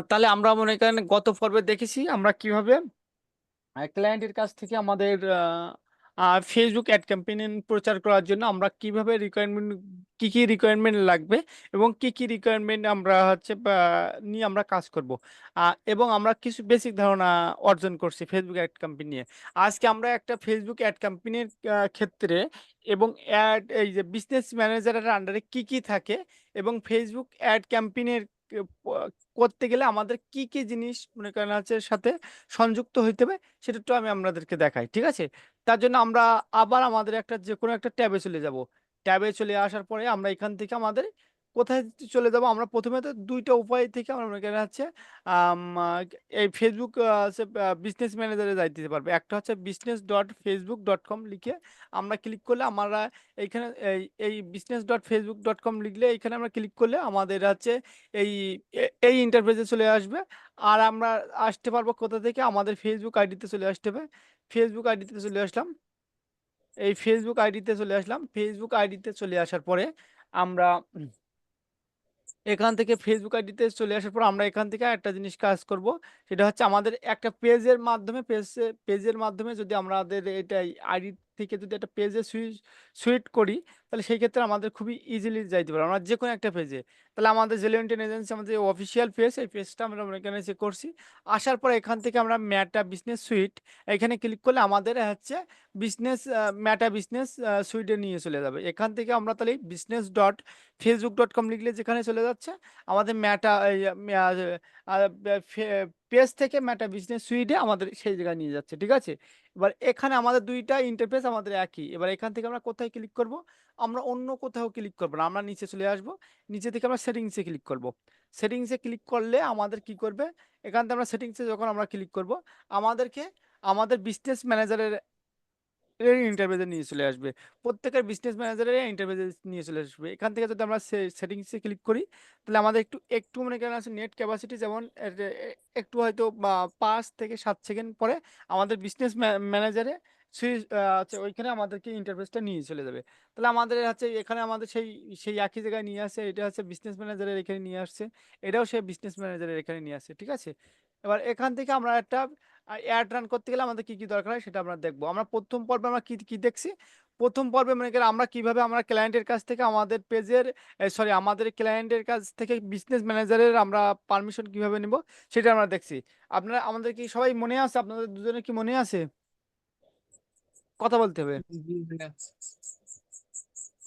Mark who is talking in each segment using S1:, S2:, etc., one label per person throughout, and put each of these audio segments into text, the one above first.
S1: তাহলে আমরা মনে করেন গত পর্বে দেখেছি আমরা কিভাবে ক্লায়েন্টের কাছ থেকে আমাদের ফেসবুক অ্যাড ক্যাম্পেইন প্রচার করার জন্য আমরা কিভাবে রিকোয়ারমেন্ট, কি কি রিকোয়ারমেন্ট লাগবে এবং কি কি রিকোয়ারমেন্ট আমরা হচ্ছে নিয়ে আমরা কাজ করব, এবং আমরা কিছু বেসিক ধারণা অর্জন করছি ফেসবুক অ্যাড ক্যাম্পেইন নিয়ে। আজকে আমরা একটা ফেসবুক অ্যাড ক্যাম্পেইনের ক্ষেত্রে এবং অ্যাড এই যে বিজনেস ম্যানেজারের আন্ডারে কি কি থাকে এবং ফেসবুক অ্যাড ক্যাম্পেইনের করতে গেলে আমাদের কি কি জিনিস মনে করেন হচ্ছে সাথে সংযুক্ত হইতে হবে, সেটা একটু আমি আপনাদেরকে দেখাই, ঠিক আছে? তার জন্য আমরা আবার আমাদের একটা যে কোনো একটা ট্যাবে চলে যাব। ট্যাবে চলে আসার পরে আমরা এখান থেকে আমাদের কোথায় চলে যাব, আমরা প্রথমে তো দুইটা উপায় থেকে আমরা মনে করেন হচ্ছে আম, আহ, এই ফেসবুক বিজনেস ম্যানেজারে যাই দিতে পারবে। একটা হচ্ছে business.facebook.com লিখে আমরা ক্লিক করলে আমরা এইখানে এই business.facebook.com লিখলে এখানে আমরা ক্লিক করলে আমাদের হচ্ছে এই এই ইন্টারফেসে চলে আসবে। আর আমরা আসতে পারবো কোথা থেকে, আমাদের ফেসবুক আইডিতে চলে আসতে হবে। ফেসবুক আইডিতে চলে আসলাম, এই ফেসবুক আইডিতে চলে আসলাম। ফেসবুক আইডিতে চলে আসার পরে আমরা এখান থেকে ফেসবুক আইডিতে চলে আসার পর আমরা এখান থেকে একটা জিনিস কাজ করব। সেটা হচ্ছে আমাদের একটা পেজের মাধ্যমে যদি আমাদের এটা আইডি থেকে যদি একটা পেজে সুইট করি, তাহলে সেই ক্ষেত্রে আমাদের খুবই ইজিলি যাইতে পারবো আমরা যে কোনো একটা পেজে। তাহলে আমাদের জেলেন্টিন এজেন্সি আমাদের অফিসিয়াল পেজ, এই পেজটা আমরা এখানে এসে করছি। আসার পর এখান থেকে আমরা ম্যাটা বিজনেস সুইট এখানে ক্লিক করলে আমাদের হচ্ছে বিজনেস ম্যাটা বিজনেস সুইটে নিয়ে চলে যাবে। এখান থেকে আমরা তাহলে business.facebook.com লিখলে যেখানে চলে যাচ্ছে আমাদের ম্যাটা পেজ থেকে ম্যাটা বিজনেস সুইটে আমাদের সেই জায়গায় নিয়ে যাচ্ছে, ঠিক আছে? এবার এখানে আমাদের দুইটা ইন্টারফেস আমাদের একই। এবার এখান থেকে আমরা কোথায় ক্লিক করব, আমরা অন্য কোথাও ক্লিক করবো না, আমরা নিচে চলে আসব। নিচে থেকে আমরা সেটিংসে ক্লিক করব। সেটিংসে ক্লিক করলে আমাদের কি করবে, এখান থেকে আমরা সেটিংসে যখন আমরা ক্লিক করব আমাদেরকে আমাদের বিজনেস ম্যানেজারের ইন্টারভেজে নিয়ে চলে আসবে। প্রত্যেকের বিজনেস ম্যানেজারের ইন্টারভেজে নিয়ে চলে আসবে। এখান থেকে যদি আমরা সেটিংসে ক্লিক করি, তাহলে আমাদের একটু একটু মনে করেন আছে নেট ক্যাপাসিটি যেমন একটু হয়তো 5 থেকে 7 সেকেন্ড পরে আমাদের বিজনেস ম্যানেজারে হচ্ছে ওইখানে আমাদেরকে ইন্টারফেসটা নিয়ে চলে যাবে। তাহলে আমাদের হচ্ছে এখানে আমাদের সেই সেই একই জায়গায় নিয়ে আসছে, এটা হচ্ছে বিজনেস ম্যানেজারের এখানে নিয়ে আসছে, এটাও সেই বিজনেস ম্যানেজারের এখানে নিয়ে আসছে, ঠিক আছে? এবার এখান থেকে আমরা একটা অ্যাড রান করতে গেলে আমাদের কি কি দরকার হয় সেটা আমরা দেখবো। আমরা প্রথম পর্বে আমরা কি কি দেখছি, প্রথম পর্বে মনে করেন আমরা কিভাবে আমরা ক্লায়েন্টের কাছ থেকে আমাদের পেজের আমাদের ক্লায়েন্টের কাছ থেকে বিজনেস ম্যানেজারের আমরা পারমিশন কিভাবে নিব সেটা আমরা দেখছি। আপনারা আমাদের কি সবাই মনে আছে, আপনাদের দুজনের কি মনে আছে? কথা বলতে হবে।
S2: জি ভাইয়া।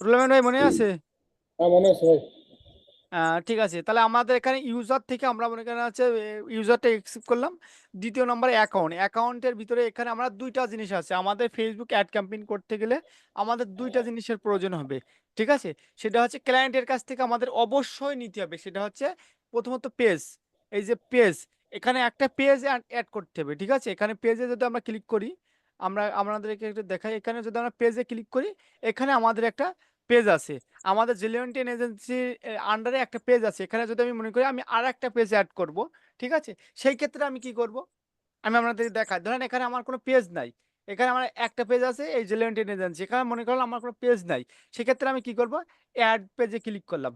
S1: রুলামেন ভাই মনে আছে?
S3: হ্যাঁ, মনে আছে ভাই।
S1: ঠিক আছে, তাহলে আমাদের এখানে ইউজার থেকে আমরা মনে করেন হচ্ছে ইউজারটা অ্যাকসেপ্ট করলাম। দ্বিতীয় নম্বরে অ্যাকাউন্টের ভিতরে এখানে আমরা দুইটা জিনিস আছে, আমাদের ফেসবুক অ্যাড ক্যাম্পেইন করতে গেলে আমাদের দুইটা জিনিসের প্রয়োজন হবে, ঠিক আছে? সেটা হচ্ছে ক্লায়েন্টের কাছ থেকে আমাদের অবশ্যই নিতে হবে, সেটা হচ্ছে প্রথমত পেজ। এই যে পেজ, এখানে একটা পেজ অ্যাড করতে হবে, ঠিক আছে? এখানে পেজে যদি আমরা ক্লিক করি, আমরা আপনাদেরকে একটু দেখাই, এখানে যদি আমরা পেজে ক্লিক করি, এখানে আমাদের একটা পেজ আছে। আমাদের জিলিয়ন্টিন এজেন্সির আন্ডারে একটা পেজ আছে, এখানে যদি আমি মনে করি আমি আর একটা পেজ অ্যাড করব, ঠিক আছে? সেই ক্ষেত্রে আমি কি করব, আমি আপনাদের দেখাই। ধরেন এখানে আমার কোনো পেজ নাই, এখানে আমার একটা পেজ আছে এই জিলিয়ন্টিন এজেন্সি, এখানে মনে করলাম আমার কোনো পেজ নাই। সেক্ষেত্রে আমি কি করব, অ্যাড পেজে ক্লিক করলাম।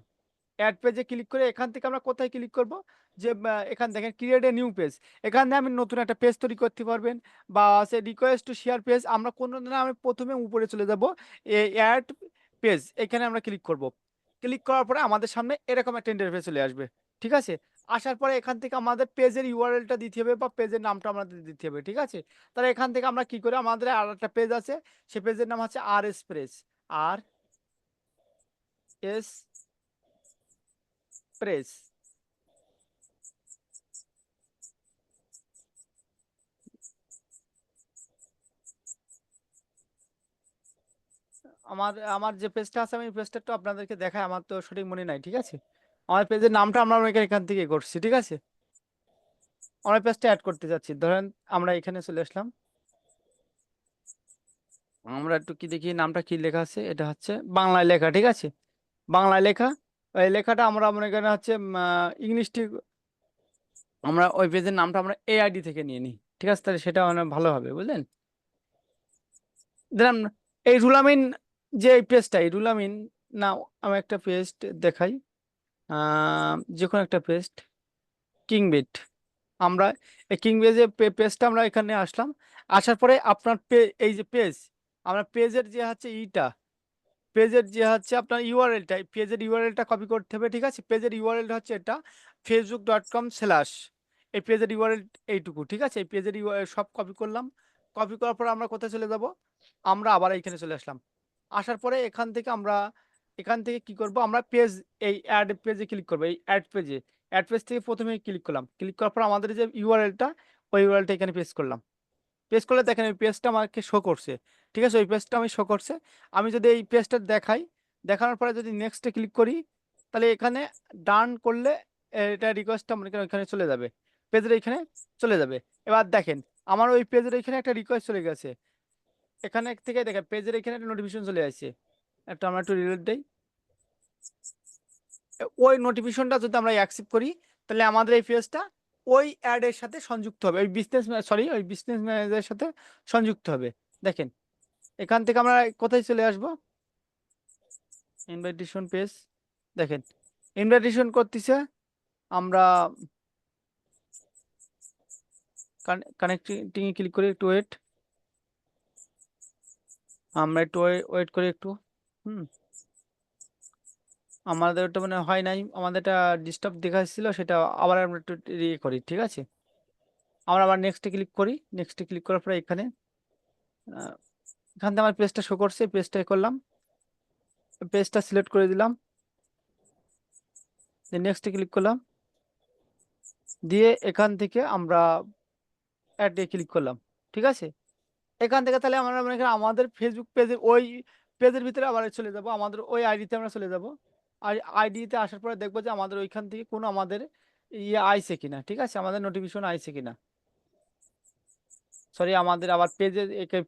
S1: অ্যাড পেজে ক্লিক করে এখান থেকে আমরা কোথায় ক্লিক করব, যে এখান দেখেন ক্রিয়েট এ নিউ পেজ, এখান থেকে আমি নতুন একটা পেজ তৈরি করতে পারবেন। বা সে রিকোয়েস্ট টু শেয়ার পেজ, আমরা কোনো দিন আমি প্রথমে উপরে চলে যাব, অ্যাড পেজ এখানে আমরা ক্লিক করব। ক্লিক করার পরে আমাদের সামনে এরকম একটা ইন্টারফেস চলে আসবে, ঠিক আছে? আসার পরে এখান থেকে আমাদের পেজের ইউআরএলটা দিতে হবে বা পেজের নামটা আমাদের দিতে হবে, ঠিক আছে? তাহলে এখান থেকে আমরা কি করে, আমাদের আর একটা পেজ আছে, সে পেজের নাম হচ্ছে আর এস প্রেস। আর এস প্রেস। আমার আমার যে পেজটা আছে আমি পেজটা একটু আপনাদেরকে দেখাই, আমার তো সঠিক মনে নাই, ঠিক আছে? আমার পেজের নামটা আমরা এখান থেকে করছি, ঠিক আছে? আমরা পেজটা অ্যাড করতে যাচ্ছি, ধরেন আমরা এখানে চলে আসলাম। আমরা একটু কি দেখি নামটা কি লেখা আছে, এটা হচ্ছে বাংলায় লেখা, ঠিক আছে? বাংলায় লেখা। এই লেখাটা আমরা মনে করেন হচ্ছে ইংলিশটি, আমরা ওই পেজের নামটা আমরা এআইডি থেকে নিয়ে নিই, ঠিক আছে? তাহলে সেটা মানে ভালো হবে, বুঝলেন? দিলাম। এই রুলামিন, যে এই পেজটা এই রুলামিন, না আমি একটা পেজ দেখাই, যে কোনো একটা পেজ। কিংবিট। আমরা এই কিংবেজে পেজটা আমরা এখানে আসলাম, আসার পরে আপনার এই যে পেজ, আমরা পেজের যে হচ্ছে পেজের যে হচ্ছে আপনার ইউআরএলটা, পেজের ইউআরএলটা কপি করতে হবে, ঠিক আছে? পেজের ইউআরএলটা হচ্ছে এটা facebook.com/, এই পেজের ইউআরএল এইটুকু, ঠিক আছে? এই পেজের ইউআরএল সব কপি করলাম। কপি করার পর আমরা কোথায় চলে যাব? আমরা আবার এইখানে চলে আসলাম। আসার পরে এখান থেকে কি করব, আমরা পেজ, এই অ্যাড পেজে ক্লিক করব, এই অ্যাড পেজ থেকে প্রথমে ক্লিক করলাম। ক্লিক করার পর আমাদের যে ইউআরএলটা, ওই ইউআরএলটা এখানে পেস্ট করলাম। পেস্ট করলে দেখেন ওই পেজটা আমাকে শো করছে, ঠিক আছে? ওই পেজটা আমি শো করছে। আমি যদি এই পেজটা দেখাই, দেখানোর পরে যদি নেক্সটে ক্লিক করি, তাহলে এখানে ডান করলে এটা রিকোয়েস্টটা মনে করেন ওইখানে চলে যাবে, পেজের এখানে চলে যাবে। এবার দেখেন আমার ওই পেজের এখানে একটা রিকোয়েস্ট চলে গেছে, এখানে থেকে দেখেন পেজের এখানে একটা নোটিফিকেশন চলে আসছে। আমরা একটু রিলোড দেই। ওই নোটিফিকেশনটা যদি আমরা অ্যাকসেপ্ট করি, তাহলে আমাদের এই পেজটা ওই অ্যাডের সাথে সংযুক্ত হবে, ওই বিজনেস ম্যানেজারের সাথে সংযুক্ত হবে। দেখেন এখান থেকে আমরা কোথায় চলে আসব, ইনভাইটেশন পেজ। দেখেন ইনভাইটেশন করতেছে, আমরা কানেক্টিং এ ক্লিক করি, একটু ওয়েট, আমরা একটু ওয়েট করি একটু। আমাদের ওটা মানে হয় নাই, আমাদের একটা ডিস্টার্ব দেখাচ্ছিল, সেটা আবার আমরা একটু ইয়ে করি, ঠিক আছে? আমরা আবার নেক্সটে ক্লিক করি, নেক্সটে ক্লিক করার পরে এখানে এখান থেকে আমার পেজটা শো করছে, পেজটা করলাম, পেজটা সিলেক্ট করে দিলাম, নেক্সটে ক্লিক করলাম, দিয়ে এখান থেকে আমরা অ্যাডে ক্লিক করলাম, ঠিক আছে? এখান থেকে তাহলে আমরা মনে করি আমাদের ফেসবুক পেজের ওই পেজের ভিতরে আবার চলে যাব, আমাদের ওই আইডিতে আমরা চলে যাব। আর আইডিতে আসার পরে দেখবো যে আমাদের ওইখান থেকে কোনো আমাদের ইয়ে আইছে কিনা, ঠিক আছে? আমাদের নোটিফিকেশন আইছে কিনা। সরি, আমাদের আবার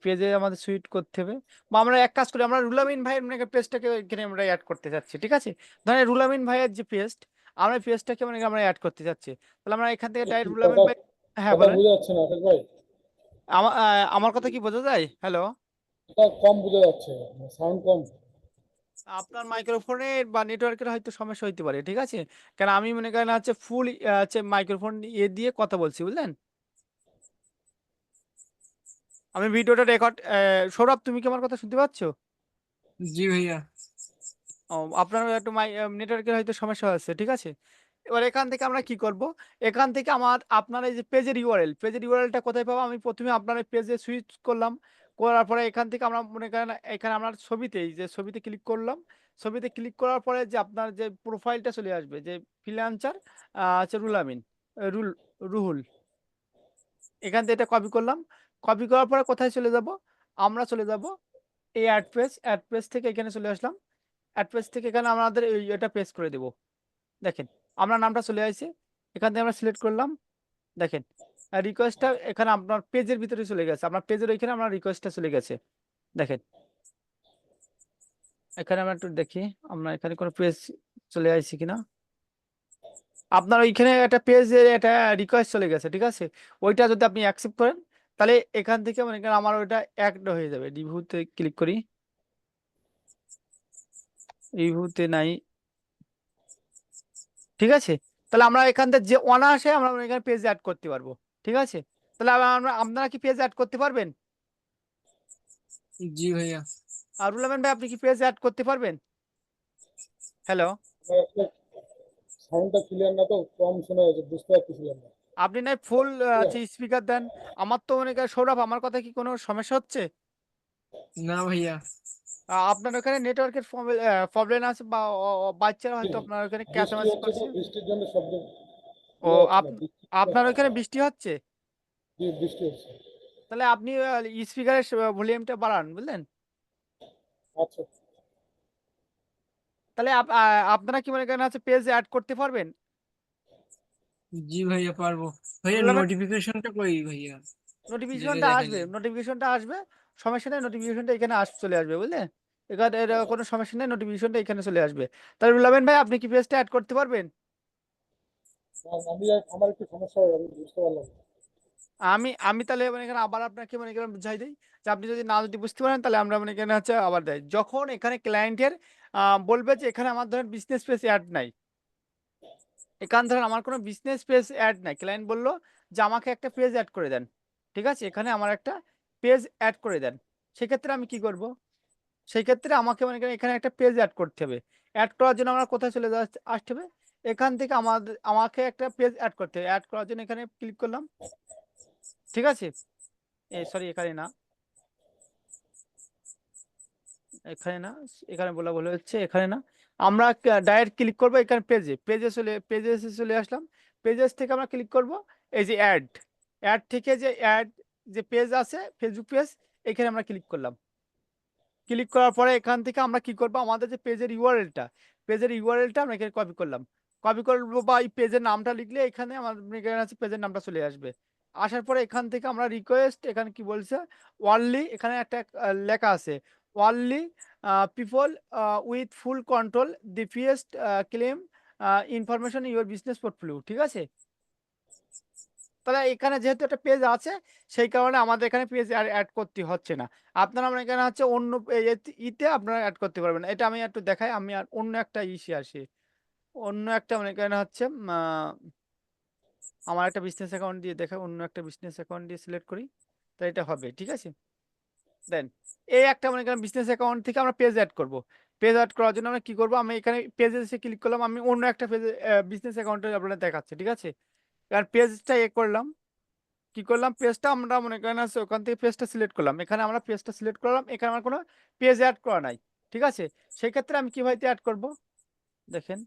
S1: পেজে আমাদের সুইট করতে হবে। বা আমরা এক কাজ করি, আমরা রুলামিন ভাইয়ের মানে পেজটাকে এখানে আমরা অ্যাড করতে চাচ্ছি, ঠিক আছে? ধরেন রুলামিন ভাইয়ের যে পেজ, আমরা পেজটাকে মানে আমরা অ্যাড করতে চাচ্ছি, তাহলে আমরা এখান থেকে ডাইরেক্ট রুলামিন
S2: কথা
S1: ভাই। হ্যাঁ
S2: কথা
S1: বলেন।
S2: বোঝা যাচ্ছে না আকাশ ভাই।
S1: আমার কথা কি বোঝা যায়? হ্যালো,
S2: এটা কম বোঝা যাচ্ছে, সাউন্ড কম।
S1: আপনার মাইক্রোফোনের বা নেটওয়ার্কের হয়তো সমস্যা হইতে পারে, ঠিক আছে? কারণ আমি মনে করেন হচ্ছে ফুল হচ্ছে মাইক্রোফোন দিয়ে কথা বলছি, বুঝলেন? আমি ভিডিওটা রেকর্ড, সৌরভ তুমি কি আমার কথা শুনতে পাচ্ছ?
S3: জি ভাইয়া।
S1: ও, আপনার একটু নেটওয়ার্কের হয়তো সমস্যা হচ্ছে, ঠিক আছে? এবার এখান থেকে আমরা কি করব, এখান থেকে আপনার এই যে পেজের ইউআরএলটা কোথায় পাবো? আমি প্রথমে আপনার এই পেজে সুইচ করলাম, করার পরে এখান থেকে আমরা মনে করেন এখানে আমরা ছবিতে ক্লিক করলাম। ছবিতে ক্লিক করার পরে যে আপনার যে প্রোফাইলটা চলে আসবে, যে ফ্রিল্যান্সার হচ্ছে রুলামিন, রুল রুহুল, এখান থেকে এটা কপি করলাম। কপি করার পরে কোথায় চলে যাব? আমরা চলে যাব এই অ্যাড পেজ থেকে এখানে চলে আসলাম। অ্যাড পেজ থেকে এখানে আমাদের এটা পেস্ট করে দেব। দেখেন আমরা নামটা চলে আসছে, এখান থেকে আমরা সিলেক্ট করলাম। দেখেন রিকোয়েস্টটা এখানে আপনার পেজের ভিতরে চলে গেছে, আপনার পেজের ওইখানে আপনার রিকোয়েস্টটা চলে গেছে। দেখেন এখানে আমরা একটু দেখি, আমরা এখানে কোনো পেজ চলে আসছে কিনা। আপনার ওইখানে একটা পেজের একটা রিকোয়েস্ট চলে গেছে, ঠিক আছে? ওইটা যদি আপনি অ্যাকসেপ্ট করেন, তাহলে এখান থেকে মানে আমার ওইটা অ্যাড হয়ে যাবে। রিভিউতে ক্লিক করি, রিভিউতে নাই, ঠিক আছে? তাহলে আমরা এখান থেকে যে অনায়াসে আমরা এখানে পেজ অ্যাড করতে পারবো, ঠিক আছে? তাহলে আপনারা কি পেজ অ্যাড করতে পারবেন?
S3: জি ভাইয়া।
S1: আর রুলামেন ভাই আপনি কি পেজ অ্যাড করতে পারবেন? হ্যালো,
S2: সাউন্ডটা ক্লিয়ার না, তো কম শোনা যাচ্ছে, বুঝতে পারতেছিলাম না।
S1: আপনি নাই ফুল
S2: ঠিক আছে।
S1: স্পিকার দেন। আমার তো মনে করেন সৌরভ, আমার কথা কি কোনো সমস্যা হচ্ছে?
S3: না ভাইয়া।
S1: আপনার ওখানে নেটওয়ার্কের প্রবলেম আছে, বা বাচ্চারা হয়তো আপনার ওখানে
S2: বৃষ্টি
S1: ক্যাচামাচি
S2: হচ্ছে তো,
S1: করছে।
S2: বৃষ্টির জন্য শব্দ
S1: ও,
S2: বোঝা যাচ্ছে না, বৃষ্টি
S1: আপনার ওখানে বৃষ্টি হচ্ছে?
S2: বৃষ্টি হচ্ছে।
S1: তাহলে আপনি স্পিকারের ভলিউমটা বাড়ান, বুঝলেন?
S2: আচ্ছা।
S1: তাহলে আপনারা কি মনে করেন হচ্ছে পেজ অ্যাড করতে পারবেন?
S3: জি ভাইয়া পারবো। ভাইয়া
S1: রুলামেন,
S3: নোটিফিকেশনটা কই ভাইয়া? যেটা
S1: নোটিফিকেশনটা
S3: দেখা
S1: আসবে,
S3: যায়।
S1: সমস্যা নেই, নোটিফিকেশনটা এখানে চলে আসবে, বুঝলে? এখানে এর কোনো সমস্যা নেই, নোটিফিকেশনটা এখানে চলে আসবে। তাহলে রুলামেন ভাই আপনি কি পেজটা অ্যাড করতে পারবেন?
S2: আমার একটু সমস্যা হয়, আমি বুঝতে পারলাম না।
S1: আমি আমি তাহলে মানে এখানে আবার আপনাকে মনে করেন বুঝাই দিই, যে আপনি যদি বুঝতে পারেন, তাহলে আমরা মানে এখানে হচ্ছে আবার দেয়, যখন এখানে ক্লায়েন্টের বলবে যে এখানে আমার ধরেন বিজনেস পেজ অ্যাড নাই, এখান ধরেন আমার কোনো বিজনেস পেজ অ্যাড নাই, ক্লায়েন্ট বললো যে আমাকে একটা পেজ অ্যাড করে দেন, ঠিক আছে, এখানে আমার একটা পেজ অ্যাড করে দেন। সেক্ষেত্রে আমি কি করব, সেই ক্ষেত্রে আমাকে মনে করেন এখানে একটা পেজ অ্যাড করতে হবে। অ্যাড করার জন্য আমরা কোথায় চলে আসতে হবে, এখান থেকে আমাকে একটা পেজ অ্যাড করতে হবে। অ্যাড করার জন্য এখানে ক্লিক করলাম, ঠিক আছে, সরি এখানে না, এখানে না, এখানে বলা বলে হচ্ছে এখানে না, আমরা ডাইরেক্ট ক্লিক করবো এখানে পেজে চলে আসলাম। পেজেস থেকে আমরা ক্লিক করব এই যে অ্যাড, অ্যাড থেকে যে অ্যাড যে পেজ আছে ফেসবুক পেজ, এখানে আমরা ক্লিক করলাম। ক্লিক করার পরে এখান থেকে আমরা কি করব, আমাদের যে পেজের ইউআরএলটা আমরা এখানে কপি করলাম, কপি করবো বা এই পেজের নামটা লিখলে এখানে আমাদের এখানে আছে পেজের নামটা চলে আসবে। আসার পরে এখান থেকে আমরা রিকোয়েস্ট, এখানে কি বলছে, ওয়ানলি, এখানে একটা লেখা আছে, only people with full control the feast claim information your business portfolio, ঠিক আছে। তাহলে এখানে যেহেতু একটা পেজ আছে, সেই কারণে আমাদের এখানে পেজ অ্যাড করতে হচ্ছে না। আপনারা আমরা এখানে হচ্ছে অন্য ইতে আপনারা অ্যাড করতে পারবেন। এটা আমি একটু দেখাই, আমি আর অন্য একটা ইসে আসি, অন্য একটা মানে এখানে হচ্ছে আমার একটা বিজনেস অ্যাকাউন্ট দিয়ে দেখাই, অন্য একটা বিজনেস অ্যাকাউন্ট দিয়ে সিলেক্ট করি, তো এটা হবে, ঠিক আছে। দেন এই একটা মানে এখানে বিজনেস অ্যাকাউন্ট থেকে আমরা পেজ অ্যাড করব। পেজ অ্যাড করার জন্য আমরা কি করব, আমি এখানে পেজে এসে ক্লিক করলাম, আমি অন্য একটা পেজে বিজনেস অ্যাকাউন্টে আপনাদের দেখাচ্ছে, ঠিক আছে। এবার পেজটা করলাম, কি করলাম, পেজটা আমরা মনে করেন আছে ওখান থেকে পেজটা সিলেক্ট করলাম, এখানে আমরা পেজটা সিলেক্ট করলাম, এখানে আমার কোনো পেজ অ্যাড করা নাই, ঠিক আছে। সেই ক্ষেত্রে আমি কিভাবে অ্যাড করব, দেখেন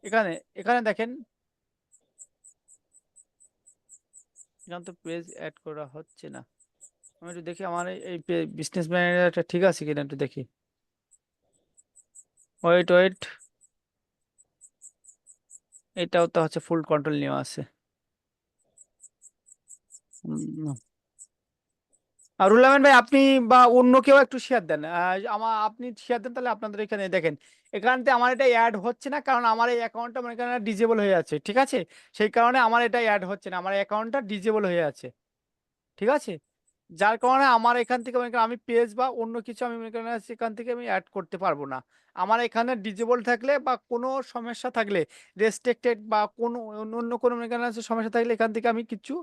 S1: এখানে, এখানে দেখেন এখানে তো পেজ অ্যাড করা হচ্ছে না। আমি একটু দেখি আমার এই বিজনেস ম্যানেজারটা ঠিক আছে কিনা একটু দেখি, ওয়েট ওয়েট, এটাও তো হচ্ছে ফুল কন্ট্রোল নেওয়া আছে। আর রুল আমিন ভাই, আপনি বা অন্য কেউ একটু শেয়ার দেন, আপনি শেয়ার দেন, তাহলে আপনাদের এখানে দেখেন এখানতে আমার এটা অ্যাড হচ্ছে না, কারণ আমার এই অ্যাকাউন্টটা মানে এখানে ডিজেবল হয়ে আছে, ঠিক আছে। সেই কারণে আমার এটা অ্যাড হচ্ছে না, আমার অ্যাকাউন্টটা ডিজেবল হয়ে আছে, ঠিক আছে। যার কারণে আমার এখান থেকে মনে করেন আমি পেজ বা অন্য কিছু আমি মনে করেন সেখান থেকে আমি অ্যাড করতে পারবো না। আমার এখানে ডিজেবল থাকলে বা কোনো সমস্যা থাকলে, রেস্ট্রিক্টেড বা কোনো অন্য কোনো মনে করেন সমস্যা থাকলে এখান থেকে আমি কিছু,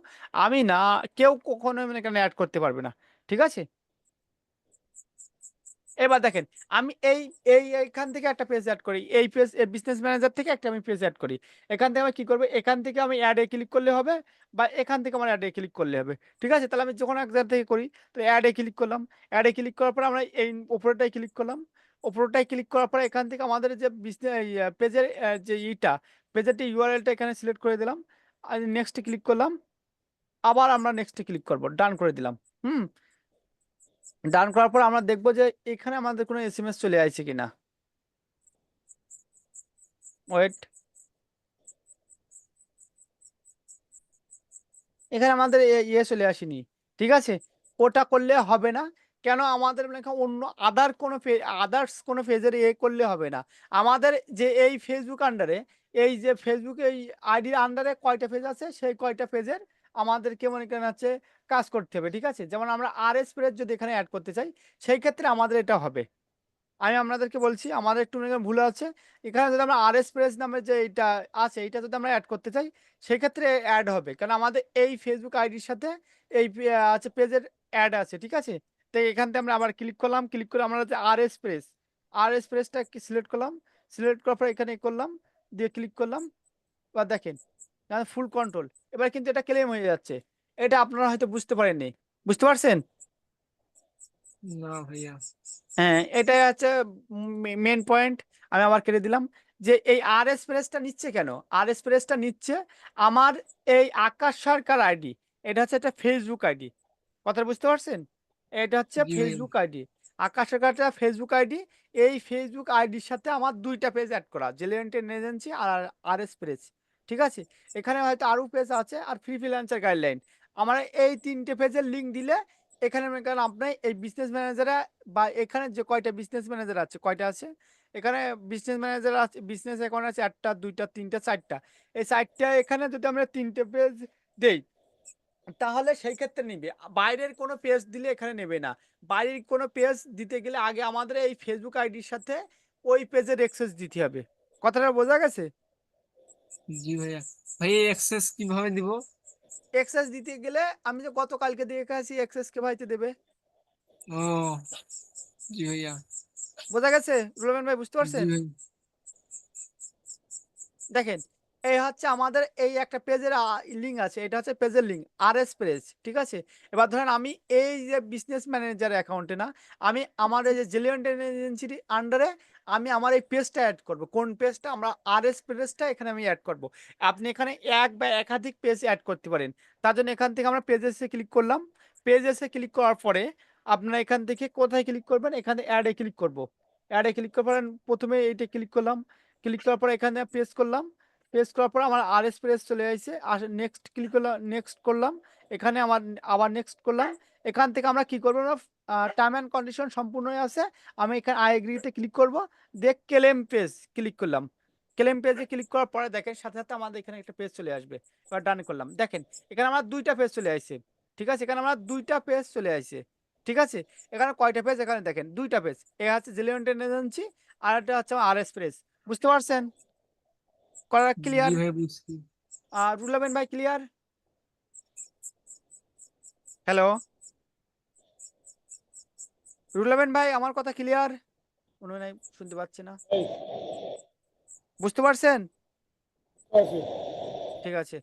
S1: আমি না, কেউ কখনো মনে করেন অ্যাড করতে পারবে না, ঠিক আছে। এবার দেখেন আমি এই এই এখান থেকে একটা পেজ অ্যাড করি, এই পেজ বিজনেস ম্যানেজার থেকে একটা আমি পেজ অ্যাড করি। এখান থেকে আমি কি করবো, এখান থেকে আমি অ্যাডে ক্লিক করলে হবে, বা এখান থেকে আমার অ্যাডে ক্লিক করলে হবে, ঠিক আছে। তাহলে আমি যখন এক জায়গা থেকে করি, তো অ্যাডে ক্লিক করলাম, অ্যাডে ক্লিক করার পর আমরা এই উপরটাই ক্লিক করলাম, উপরটাই ক্লিক করার পর এখান থেকে আমাদের যে বিজনেস পেজের যে পেজের ইউআরএলটা এখানে সিলেক্ট করে দিলাম, আর নেক্সটে ক্লিক করলাম, আবার আমরা নেক্সটে ক্লিক করব, ডান করে দিলাম। হুম, ডান করার পর আমরা দেখবো যে এখানে আমাদের কোনো এসএমএস চলে আসছে কিনা, ওয়েট, এখানে আমাদের ইয়ে চলে আসেনি, ঠিক আছে। ওটা করলে হবে না, কেন, আমাদের লেখা অন্য আদার্স কোনো পেজের করলে হবে না। আমাদের যে এই ফেসবুক আন্ডারে, এই যে ফেসবুক এই আইডির আন্ডারে কয়টা পেজ আছে, সেই কয়টা পেজের আমাদেরকে মনে করেন হচ্ছে কাজ করতে হবে, ঠিক আছে। যেমন আমরা RS পেজ যদি এখানে অ্যাড করতে চাই, সেই ক্ষেত্রে আমাদের এটা হবে। আমি আপনাদেরকে বলছি আমাদের একটু মনে করেন ভুল আছে, এখানে যদি আমরা RS প্রেস নামে যে এটা আছে, এটা যদি আমরা অ্যাড করতে চাই, সেক্ষেত্রে অ্যাড হবে, কারণ আমাদের এই ফেসবুক আইডির সাথে এই আছে পেজের অ্যাড আছে, ঠিক আছে। তো এখান থেকে আমরা আবার ক্লিক করলাম, ক্লিক করে আমরা হচ্ছে RS প্রেসটা সিলেক্ট করলাম, সিলেক্ট করার পর এখানে করলাম, দিয়ে ক্লিক করলাম, বা দেখেন ফুল কন্ট্রোল, এবার কিন্তু এটা ক্লেম হয়ে যাচ্ছে। এটা আপনারা হয়তো বুঝতে পারেননি, বুঝতে পারছেন।
S3: না ভাইয়া।
S1: হ্যাঁ, এটাই হচ্ছে মেন পয়েন্ট। আমি আবার কেটে দিলাম, যে এই RS প্রেসটা নিচ্ছে কেন, RS প্রেসটা নিচ্ছে আমার এই আকাশ সরকার আইডি, এটা হচ্ছে একটা ফেসবুক আইডি, কথা বুঝতে পারছেন। এটা হচ্ছে
S3: জি ভাইয়া।
S1: ফেসবুক আইডি, আকাশ সরকারটা ফেসবুক আইডি। এই ফেসবুক আইডির সাথে আমার দুইটা পেজ অ্যাড করা, জেলেন্টেন এজেন্সি আর RS প্রেস, ঠিক আছে। এখানে হয়তো আরো পেজ আছে, আর ফ্রিল্যান্সার গাইডলাইন, আমার এই তিনটে পেজের লিঙ্ক দিলে এখানে মনে করেন আপনি এই বিজনেস ম্যানেজারে, বা এখানে যে কয়টা বিজনেস ম্যানেজার আছে, কয়টা আছে এখানে বিজনেস ম্যানেজার আছে, বিজনেস অ্যাকাউন্ট আছে একটা, দুইটা, তিনটা, চারটা, এই চারটা এখানে যদি আমরা তিনটে পেজ দেই, তাহলে সেই ক্ষেত্রে নিবে। বাইরের কোনো পেজ দিলে এখানে নেবে না। বাইরের কোনো পেজ দিতে গেলে আগে আমাদের এই ফেসবুক আইডির সাথে ওই পেজের অ্যাক্সেস দিতে হবে। কথাটা বোঝা গেছে?
S3: জি ভাইয়া। ভাই অ্যাক্সেস কিভাবে দিব?
S1: এক্সেস দিতে গেলে আমি যে গতকালকে দেখে আসি এক্সেস কে ভাইতে দেবে।
S3: ও জি ভাইয়া।
S1: বোঝা গেছে রুলেমান ভাই, বুঝতে
S3: জি
S1: পারছেন?
S3: ভাই।
S1: দেখেন, এই হচ্ছে আমাদের এই একটা পেজের লিঙ্ক আছে, এটা হচ্ছে পেজের লিঙ্ক আরএস পেজ, ঠিক আছে? এবার ধরেন আমি এই যে বিজনেস ম্যানেজার অ্যাকাউন্টে না, আমি আমার এই যে জেলিয়ন এজেন্সির আন্ডারে আমি আমার এই পেজটা অ্যাড করব। কোন পেজটা? আমরা আরএস পেজটা এখানে আমি অ্যাড করব। আপনি এখানে এক বা একাধিক পেজ অ্যাড করতে পারেন। তার জন্য এখান থেকে আমরা পেজেসে ক্লিক করলাম। পেজেসে ক্লিক করার পরে আপনারা এখান থেকে কোথায় ক্লিক করবেন? এখানে অ্যাডে ক্লিক করব। অ্যাডে ক্লিক করার পরে প্রথমে এইটা ক্লিক করলাম। ক্লিক করার পরে এখানে পেস্ট করলাম। পেস্ট করার পর আমার আরএস পেজ চলে আসছে। নেক্সট ক্লিক করলাম, নেক্সট করলাম। এখানে আমার আবার নেক্সট করলাম। এখান থেকে আমরা কি করবো না, টার্ম অ্যান্ড কন্ডিশন সম্পূর্ণ হয়ে আছে। আমি এখানে আই এগ্রিতে ক্লিক করব। দেখ ক্লেম পেজ ক্লিক করলাম। ক্লেম পেজে ক্লিক করার পরে দেখেন সাথে সাথে আমাদের এখানে একটা পেজ চলে আসবে। এবার ডান করলাম। দেখেন এখানে আমার দুইটা পেজ চলে আসছে। ঠিক আছে, এখানে আমার দুইটা পেজ চলে আসছে। ঠিক আছে, এখানে কয়টা পেজ? এখানে দেখেন দুইটা পেজ। এ হচ্ছে জিলিয়ন এজেন্সি, আর একটা হচ্ছে আমার আরএস পেজ। বুঝতে পারছেন? করা
S3: জি
S1: ক্লিয়ার?
S3: ভাই বুঝছি।
S1: রুলাবেন ভাই ক্লিয়ার? হ্যালো রুলাবেন ভাই, আমার কথা ক্লিয়ার? মনে হয় নাই, শুনতে পাচ্ছি না।
S2: এই
S1: বুঝতে পারছেন?
S2: আছে।
S1: ঠিক আছে।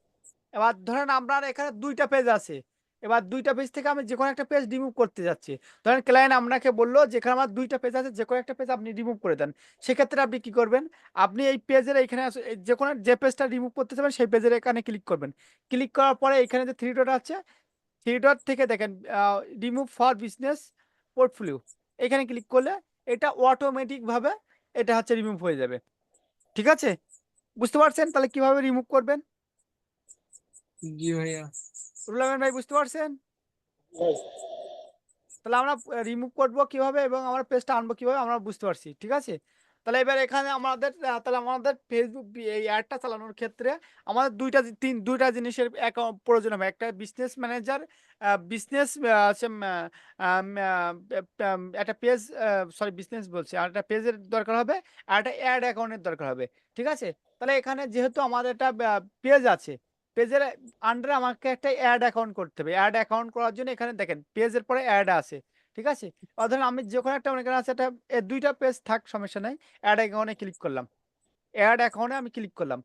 S1: এবার ধরেন আপনার এখানে দুইটা পেজ আছে। এবার দুইটা পেজ থেকে আমি যে কোনো একটা পেজ রিমুভ করতে যাচ্ছি। ধরেন ক্লায়েন্ট আপনাকে বললো যেখানে আমার দুইটা পেজ আছে যে কোনো একটা পেজ আপনি রিমুভ করে দেন। সেক্ষেত্রে আপনি কি করবেন? আপনি এই পেজের এখানে যে কোনো যে পেজটা রিমুভ করতে চাবেন সেই পেজের এখানে ক্লিক করবেন। ক্লিক করার পরে এখানে যে থ্রি ডট আছে, থ্রি ডট থেকে দেখেন রিমুভ ফর বিজনেস পোর্টফোলিও, এখানে ক্লিক করলে এটা অটোমেটিক ভাবে এটা হচ্ছে রিমুভ হয়ে যাবে। ঠিক আছে, বুঝতে পারছেন তাহলে কিভাবে রিমুভ করবেন?
S3: জি ভাইয়া।
S1: রুলামান ভাই বুঝতে পারছেন?
S2: ভাই
S1: তাহলে আমরা রিমুভ করবো কিভাবে এবং আমরা পেজটা আনবো কিভাবে আমরা বুঝতে পারছি। ঠিক আছে, তাহলে এবার এখানে আমাদের তাহলে আমাদের ফেসবুক এই অ্যাডটা চালানোর ক্ষেত্রে আমাদের দুইটা জিনিসের প্রয়োজন হবে। একটা বিজনেস ম্যানেজার, বিজনেস একটা পেজ, সরি বিজনেস বলছি, আর একটা পেজের দরকার হবে, আর একটা অ্যাড অ্যাকাউন্টের দরকার হবে। ঠিক আছে, তাহলে এখানে যেহেতু আমাদের একটা পেজ আছে, পেজের আন্ডারে আমাকে একটা অ্যাড অ্যাকাউন্ট করতে হবে। অ্যাড অ্যাকাউন্ট করার জন্য এখানে দেখেন পেজের পরে অ্যাড আছে। ঠিক আছে, ধরেন আমি যে কোনো একটা মনে করেন আছে একটা দুইটা পেজ থাক সমস্যা নাই। অ্যাড অ্যাকাউন্টে ক্লিক করলাম। অ্যাড অ্যাকাউন্টে আমি ক্লিক করলাম।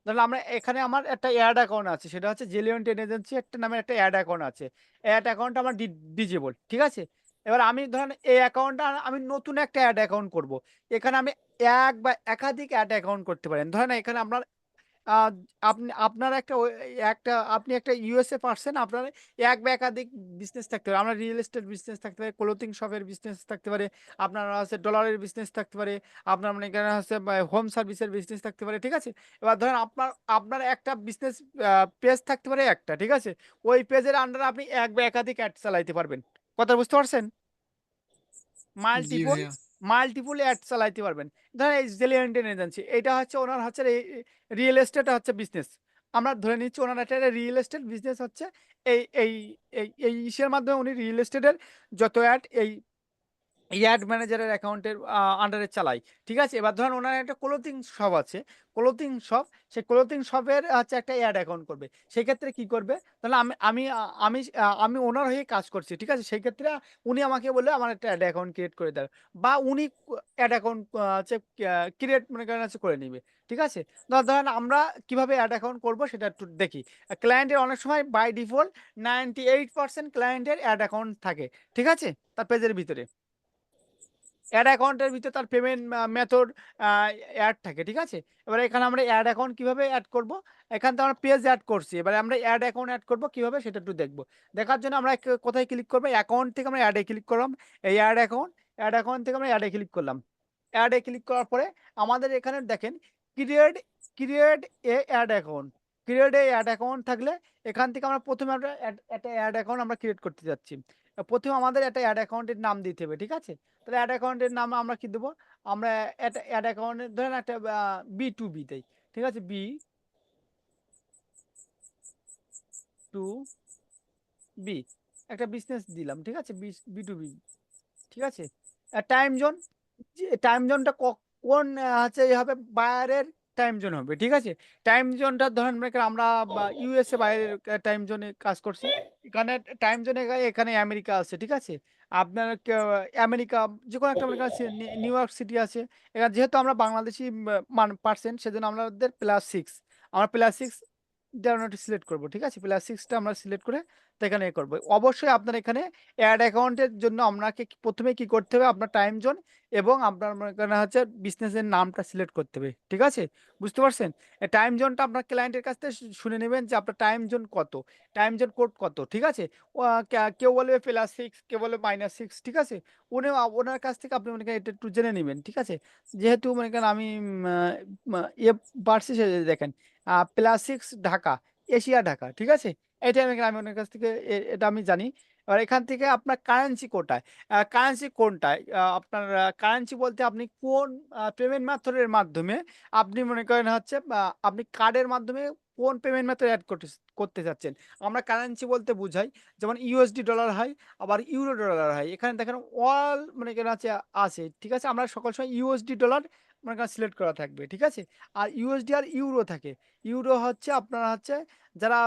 S1: ধরুন আমরা এখানে আমার একটা অ্যাড অ্যাকাউন্ট আছে, সেটা হচ্ছে জেলিয়ন টেন এজেন্সি একটা নামের একটা অ্যাড অ্যাকাউন্ট আছে। অ্যাড অ্যাকাউন্ট আমার ডিজেবল। ঠিক আছে, এবার আমি ধরেন এই অ্যাকাউন্টটা আমি নতুন একটা অ্যাড অ্যাকাউন্ট করব। এখানে আমি এক বা একাধিক অ্যাড অ্যাকাউন্ট করতে পারেন। ধরেন এখানে আপনার আহ, আপনি আপনার একটা একটা আপনি একটা ইউএসএ পার্সন, আপনার এক বা একাধিক বিজনেস থাকতে পারে। আমরা রিয়েল এস্টেট বিজনেস থাকতে পারে, ক্লোথিং শপের বিজনেস থাকতে পারে, আপনার হচ্ছে ডলারের বিজনেস থাকতে পারে, আপনার মানে এখানে হচ্ছে হোম সার্ভিসের বিজনেস থাকতে পারে। ঠিক আছে, এবার ধরেন আপনার আপনার একটা বিজনেস পেজ থাকতে পারে একটা। ঠিক আছে, ওই পেজের আন্ডারে আপনি এক বা একাধিক অ্যাড চালাইতে পারবেন। কথা বুঝতে পারছেন?
S3: জি
S1: মাল্টিপল
S3: ভাইয়া।
S1: মাল্টিপল অ্যাড চালাইতে পারবেন। ধরেন এই জেলিয়ন এজেন্সি, এটা হচ্ছে ওনার হচ্ছে রিয়েল এস্টেট হচ্ছে বিজনেস। আমরা ধরে নিচ্ছি ওনার একটা রিয়েল এস্টেট বিজনেস হচ্ছে। এই এই এই ইসের মাধ্যমে উনি রিয়েল এস্টেটের যত অ্যাড এই অ্যাড ম্যানেজারের অ্যাকাউন্টের আন্ডারে চালাই। ঠিক আছে, এবার ধরেন ওনার একটা ক্লোথিং শপ আছে, ক্লোথিং শপ, সেই ক্লোথিং শপের হচ্ছে একটা অ্যাড অ্যাকাউন্ট করবে। সেই ক্ষেত্রে কি করবে? তাহলে আমি আমি আ, আমি আমি ওনার হয়ে কাজ করছি। ঠিক আছে, সেই ক্ষেত্রে উনি আমাকে বললে আমার একটা অ্যাড অ্যাকাউন্ট ক্রিয়েট করে দেবে, বা উনি অ্যাড অ্যাকাউন্ট হচ্ছে ক্রিয়েট মনে করেন হচ্ছে করে নিবে। ঠিক আছে, ধরেন আমরা কিভাবে অ্যাড অ্যাকাউন্ট করবো সেটা একটু দেখি। ক্লায়েন্টের অনেক সময় বাই ডিফল্ট 98% ক্লায়েন্টের অ্যাড অ্যাকাউন্ট থাকে। ঠিক আছে, তার পেজের ভিতরে অ্যাড অ্যাকাউন্টের ভিতরে তার পেমেন্ট মেথড অ্যাড থাকে। ঠিক আছে, এবার এখানে আমরা অ্যাড অ্যাকাউন্ট কিভাবে অ্যাড করব? এখান থেকে আমরা পেজ অ্যাড করছি, এবারে আমরা অ্যাড অ্যাকাউন্ট অ্যাড করব কিভাবে সেটা একটু দেখবো। দেখার জন্য আমরা কোথায় ক্লিক করবো? অ্যাকাউন্ট থেকে আমরা অ্যাডে ক্লিক করলাম। এই অ্যাড অ্যাকাউন্ট থেকে আমরা অ্যাডে ক্লিক করলাম। অ্যাডে ক্লিক করার পরে আমাদের এখানে দেখেন create create a ad account. Create a ad account থাকলে এখান থেকে আমরা প্রথমে একটা অ্যাড অ্যাকাউন্ট আমরা ক্রিয়েট করতে যাচ্ছি। প্রথমে আমাদের একটা অ্যাড অ্যাকাউন্টের নাম দিতে হবে। ঠিক আছে, তাহলে অ্যাড অ্যাকাউন্টের নাম আমরা কি দেবো? আমরা একটা অ্যাড অ্যাকাউন্টের ধরেন একটা বি দেই। ঠিক আছে, বি একটা বিজনেস দিলাম। ঠিক আছে, বি ঠিক আছে, টাইম জোন, টাইম জোনটা কোন হচ্ছে হবে বায়ারের টাইম জোন হবে, ঠিক আছে। টাইম জোনটা ধরেন মনে করেন আমরা ইউএসএ বাইরের টাইম জোনে কাজ করছি, এখানে টাইম জোনে এখানে আমেরিকা আছে, ঠিক আছে। আপনার আমেরিকা যে কোনো একটা মনে করেন নিউ ইয়র্ক সিটি আছে, এখানে যেহেতু আমরা বাংলাদেশি পার্সেন্ট, সেজন্য আমাদের +6, আমরা +6 সিলেক্ট করবো, ঠিক আছে। +6টা আমরা সিলেক্ট করে তো এখানে এ করবো। অবশ্যই আপনার এখানে অ্যাড অ্যাকাউন্টের জন্য আপনাকে প্রথমে কি করতে হবে, আপনার টাইম জোন এবং আপনার মনে করেন হচ্ছে বিজনেসের নামটা সিলেক্ট করতে হবে, ঠিক আছে। বুঝতে পারছেন? টাইম জোনটা আপনার ক্লায়েন্টের কাছ থেকে শুনে নেবেন যে আপনার টাইম জোন কত, টাইম জোন কোড কত, ঠিক আছে। কেউ বলবে +6, কেউ বলবে -6, ঠিক আছে। ওনার কাছ থেকে আপনি মনে করেন এটা একটু জেনে নেবেন, ঠিক আছে। যেহেতু মনে করেন আমি ইয়ে পারছি, সে দেখেন +6 ঢাকা, এশিয়া ঢাকা, ঠিক আছে। এটা আমি ওনার কাছ থেকে এটা আমি জানি। এবার এখান থেকে আপনার কারেন্সি কোটায়, কারেন্সি কোনটায়, আপনার কারেন্সি বলতে আপনি কোন পেমেন্ট মেথডের মাধ্যমে আপনি মনে করেন হচ্ছে আপনি কার্ডের মাধ্যমে কোন পেমেন্ট মেথড অ্যাড করতে করতে চাচ্ছেন। আমরা কারেন্সি বলতে বুঝাই, যেমন ইউএসডি ডলার হয়, আবার ইউরো ডলার হয়। এখানে দেখেন অল মনে করেন আছে, ঠিক আছে। আমরা সকল সময় ইউএসডি ডলার মনে করেন সিলেক্ট করা থাকবে, ঠিক আছে। আর ইউএসডি আর ইউরো থাকে। ইউরো হচ্ছে আপনার হচ্ছে যারা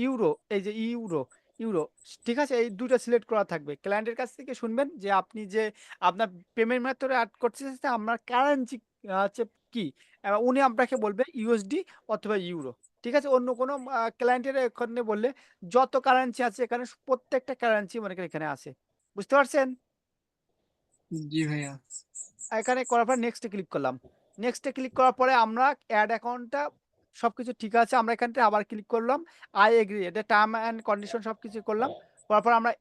S1: ইউরো, এই যে ইউরো, ইউরো, ঠিক আছে। এই দুটো সিলেক্ট করা থাকবে। ক্লায়েন্টের কাছ থেকে শুনবেন যে আপনি যে আপনার পেমেন্ট মেথডে অ্যাড করতে চাচ্ছেন, আপনার কারেন্সি হচ্ছে কি। এবার উনি আপনাকে বলবে ইউএসডি অথবা ইউরো, ঠিক আছে। অন্য কোনো ক্লায়েন্টের এখানে বললে যত কারেন্সি আছে এখানে প্রত্যেকটা কারেন্সি মনে করেন এখানে আছে। বুঝতে পারছেন?
S3: জি ভাইয়া।
S1: এখানে করার পর নেক্সটে ক্লিক করলাম। নেক্সটে ক্লিক করার পরে আমরা অ্যাড অ্যাকাউন্টটা সবকিছু ঠিক আছে, আমরা এখানটা আবার ক্লিক করলাম। আই এগ্রি, এটা টার্ম অ্যান্ড কন্ডিশন সবকিছু করলাম। করার পর আমরা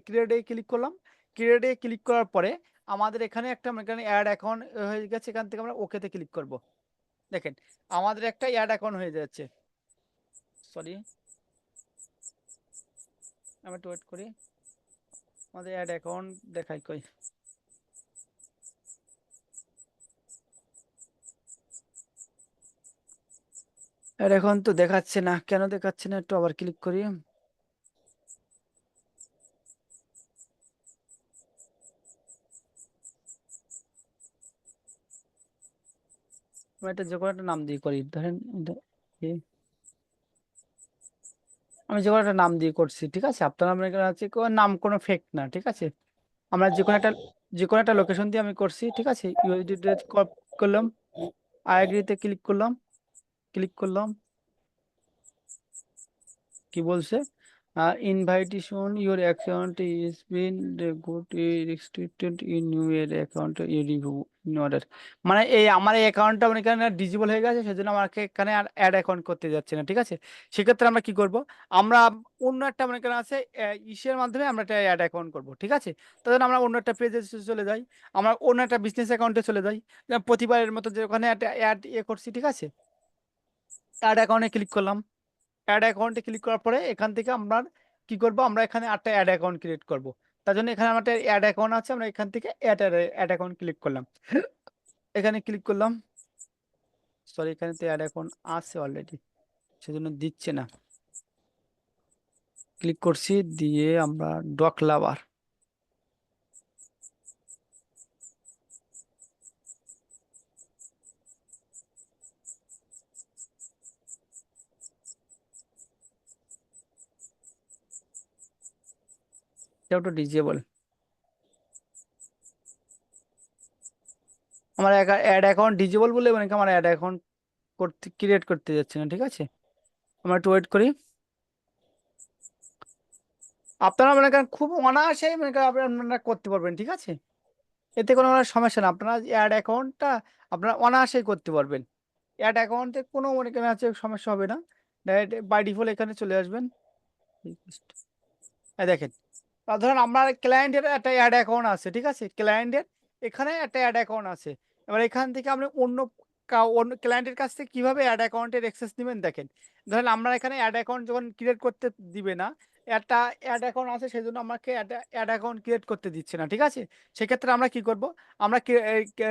S1: ক্রিয়েটে ক্লিক করলাম। ক্রিয়েটে ক্লিক করার পরে আমাদের এখানে একটা এখানে অ্যাড অ্যাকাউন্ট হয়ে গেছে। এখান থেকে আমরা ওকেতে ক্লিক করব। দেখেন আমাদের একটা অ্যাড অ্যাকাউন্ট হয়ে যাচ্ছে। সরি, আমি একটু ওয়েট করি, আমাদের অ্যাড অ্যাকাউন্ট দেখাই কই। অ্যাড অ্যাকাউন্ট তো দেখাচ্ছে না, কেন দেখাচ্ছে না, একটু আবার ক্লিক করি। আমি একটা যে কোনো একটা নাম দিয়ে করি, ধরেন আমি যে কোনো একটা নাম দিয়ে করছি, ঠিক আছে। আপনারা মনে করেন হচ্ছে নাম কোনো ফেক না, ঠিক আছে। আমরা যে কোনো একটা লোকেশন দিয়ে আমি করছি, ঠিক আছে। ইউএসডি করলাম, আই এগ্রিতে ক্লিক করলাম, কি বলছে, invitation your account is been good restricted in your account review in order. মানে এই আমার এই অ্যাকাউন্টটা মানে এখানে ডিজেবল হয়ে গেছে, সেজন্য আমাকে এখানে আর অ্যাড অ্যাকাউন্ট করতে যাচ্ছে না, ঠিক আছে। সেক্ষেত্রে আমরা কি করব, আমরা অন্য একটা মনে করেন আছে ইসের মাধ্যমে আমরা একটা অ্যাড অ্যাকাউন্ট করব, ঠিক আছে। তখন আমরা অন্য একটা পেজে চলে যাই, আমরা অন্য একটা বিজনেস অ্যাকাউন্টে চলে যাই। যেমন প্রতিবারের মতো যে ওখানে একটা অ্যাড করছি, ঠিক আছে। অ্যাড অ্যাকাউন্টে ক্লিক করলাম। অ্যাড অ্যাকাউন্টে ক্লিক করার পরে এখান থেকে আমরা কি করব, আমরা এখানে একটা অ্যাড অ্যাকাউন্ট ক্রিয়েট করব। তার জন্য এখানে আমার একটা অ্যাড অ্যাকাউন্ট আছে, আমরা এখান থেকে অ্যাড অ্যাকাউন্ট ক্লিক করলাম। এখানে ক্লিক করলাম, সরি, এখানে তো অ্যাড অ্যাকাউন্ট আছে অলরেডি, সেজন্য দিচ্ছে না। ক্লিক করছি, দিয়ে আমরা ডকলাভার, এটা একটু ডিজেবল। আমার অ্যাড অ্যাকাউন্ট ডিজেবল বলে মানে কি আমার অ্যাড অ্যাকাউন্ট ক্রিয়েট করতে যাচ্ছে না, ঠিক আছে। আমরা একটু ওয়েট করি। আপনারা মনে করেন খুব অনায়াসেই মনে করেন আপনারা করতে পারবেন, ঠিক আছে। এতে কোনো সমস্যা না, আপনারা অ্যাড অ্যাকাউন্টটা আপনারা অনায়াসেই করতে পারবেন। অ্যাড অ্যাকাউন্টে কোনো মনে করেন আছে সমস্যা হবে না। ডাইরেক্ট বাই ডিফল্ট এখানে চলে আসবেন। দেখেন, ধরেন আমার ক্লায়েন্টের একটা অ্যাড অ্যাকাউন্ট আছে, ঠিক আছে। ক্লায়েন্টের এখানে একটা অ্যাড অ্যাকাউন্ট আছে। এবার এখান থেকে আপনি অন্য ক্লায়েন্টের কাছ থেকে কিভাবে অ্যাড অ্যাকাউন্টের অ্যাক্সেস নেবেন দেখেন। ধরেন আমরা এখানে অ্যাড অ্যাকাউন্ট যখন ক্রিয়েট করতে দিবে না, একটা অ্যাড অ্যাকাউন্ট আছে, সেই জন্য আমাকে অ্যাড অ্যাকাউন্ট ক্রিয়েট করতে দিচ্ছে না, ঠিক আছে। সেক্ষেত্রে আমরা কি করব, আমরা